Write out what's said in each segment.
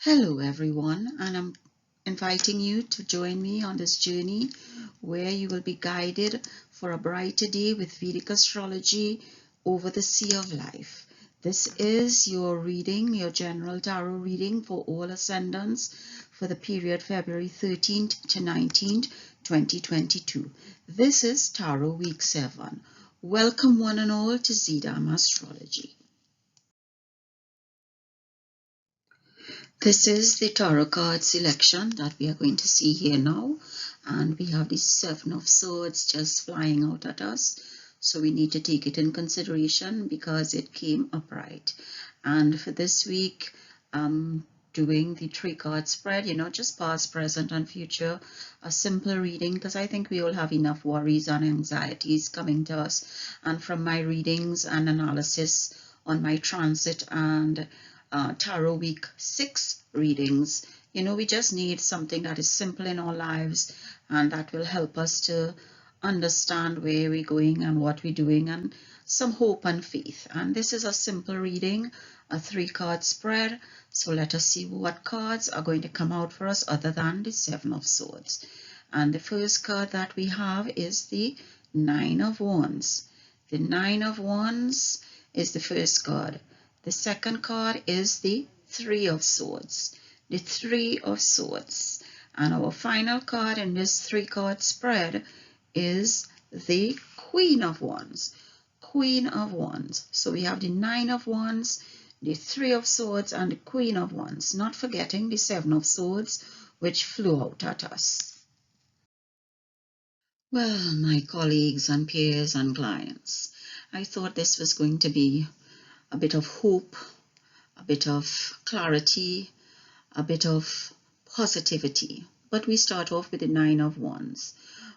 Hello everyone, and I'm inviting you to join me on this journey where you will be guided for a brighter day with Vedic Astrology over the sea of life. This is your reading, your general tarot reading for all ascendants for the period February 13th to 19th, 2022. This is Tarot Week 7. Welcome one and all to Zedam Astrology. This is the tarot card selection that we are going to see here now, and we have the Seven of Swords just flying out at us, so we need to take it in consideration because it came upright. And for this week, doing the three-card spread, just past, present, and future, a simple reading, because I think we all have enough worries and anxieties coming to us. And from my readings and analysis on my transit and Tarot Week 6 readings, we just need something that is simple in our lives and that will help us to understand where we're going and what we're doing, and some hope and faith. And this is a simple reading, a three-card spread. So let us see what cards are going to come out for us other than the Seven of Swords. And the first card that we have is the Nine of Wands. The Nine of Wands is the first card. The second card is the Three of Swords. The Three of Swords. And our final card in this three-card spread is the Queen of Wands. Queen of Wands. So we have the Nine of Wands, the Three of Swords, and the Queen of Wands. Not forgetting the Seven of Swords, which flew out at us. Well, my colleagues and peers and clients, I thought this was going to be a bit of hope, a bit of clarity, a bit of positivity. But we start off with the Nine of Wands,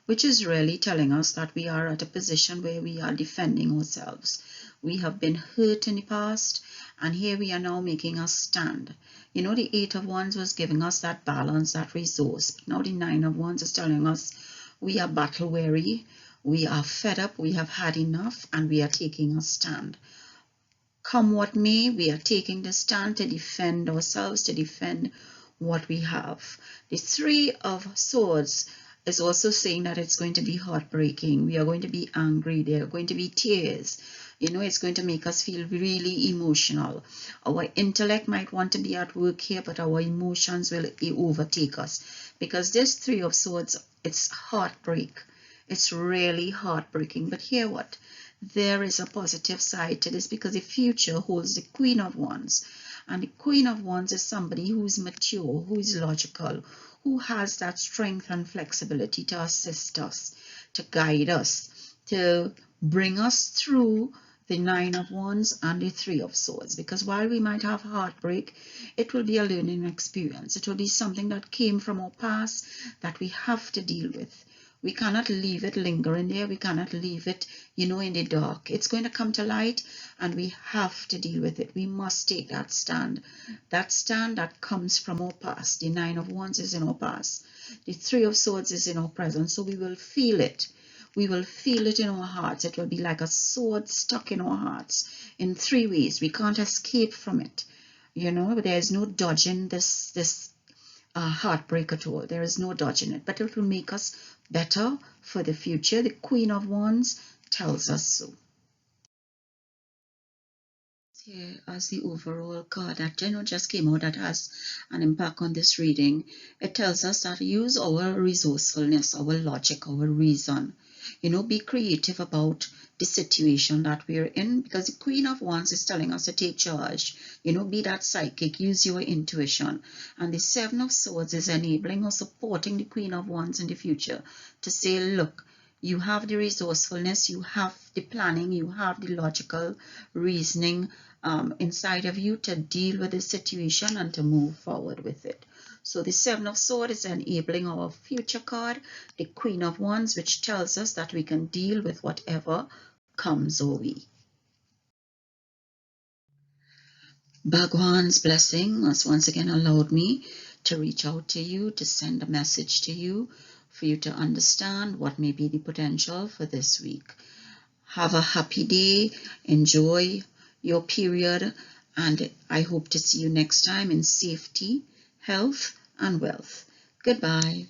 which is really telling us that we are at a position where we are defending ourselves. We have been hurt in the past, and here we are now making a stand. The Eight of Wands was giving us that balance, that resource. But now the Nine of Wands is telling us we are battle weary, we are fed up, we have had enough, and we are taking a stand. Come what may, we are taking the stand to defend ourselves, to defend what we have. The Three of Swords is also saying that it's going to be heartbreaking. We are going to be angry. There are going to be tears. It's going to make us feel really emotional. Our intellect might want to be at work here, but our emotions will overtake us. Because this Three of Swords, it's heartbreak. It's really heartbreaking. But hear what? There is a positive side to this, because the future holds the Queen of Wands. And the Queen of Wands is somebody who is mature, who is logical, who has that strength and flexibility to assist us, to guide us, to bring us through the Nine of Wands and the Three of Swords. Because while we might have heartbreak, it will be a learning experience. It will be something that came from our past that we have to deal with. We cannot leave it lingering there. We cannot leave it, in the dark. It's going to come to light, and we have to deal with it. We must take that stand that comes from our past. The Nine of Wands is in our past. The Three of Swords is in our present. So we will feel it. We will feel it in our hearts. It will be like a sword stuck in our hearts in three ways. We can't escape from it. There is no dodging this heartbreak at all. There is no dodging it, but it will make us better for the future. The Queen of Wands tells us so. Here as the overall card that just came out that has an impact on this reading. It tells us that use our resourcefulness, our logic, our reason. Be creative about the situation that we're in, because the Queen of Wands is telling us to take charge. Be that psychic, use your intuition. And the Seven of Swords is enabling or supporting the Queen of Wands in the future to say, look, you have the resourcefulness, you have the planning, you have the logical reasoning inside of you to deal with the situation and to move forward with it. So the Seven of Swords is enabling our future card, the Queen of Wands, which tells us that we can deal with whatever comes our way. Bhagwan's blessing has once again allowed me to reach out to you, to send a message to you, for you to understand what may be the potential for this week. Have a happy day, enjoy your period, and I hope to see you next time in safety health, and wealth. Goodbye.